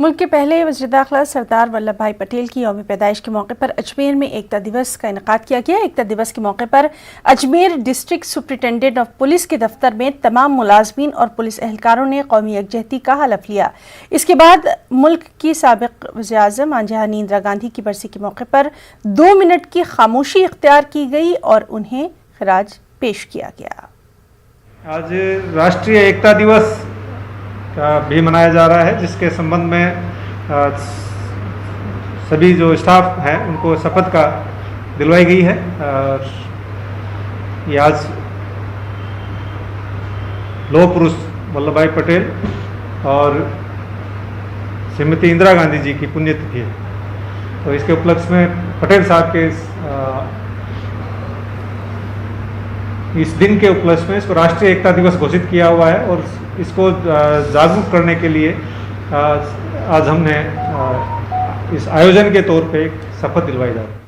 मुल्क के पहले वज़ीर दाखिला सरदार वल्लभ भाई पटेल की यौम पैदाइश के मौके पर अजमेर में एकता दिवस का इनेकाद किया गया। एकता दिवस के मौके पर Ajmer district superintendent of police के दफ्तर में तमाम मुलाजमीन और पुलिस एहलकारों ने कौमी यकजहती का हलफ लिया। इसके बाद मुल्क की साबिक वज़ीर आज़म आंजहानी इंदिरा गांधी की बरसी के मौके पर 2 मिनट की खामोशी इख्तियार की गई और उन्हें खिराज पेश किया गया। आज राष्ट्रीय एकता दिवस का भी मनाया जा रहा है, जिसके संबंध में सभी जो स्टाफ हैं उनको शपथ का दिलवाई गई है। ये आज लौह पुरुष वल्लभ भाई पटेल और श्रीमती इंदिरा गांधी जी की पुण्यतिथि है, तो इसके उपलक्ष्य में पटेल साहब के इस दिन के उपलक्ष्य में इसको राष्ट्रीय एकता दिवस घोषित किया हुआ है और इसको जागरूक करने के लिए आज हमने इस आयोजन के तौर पे शपथ दिलवाई जा रही है।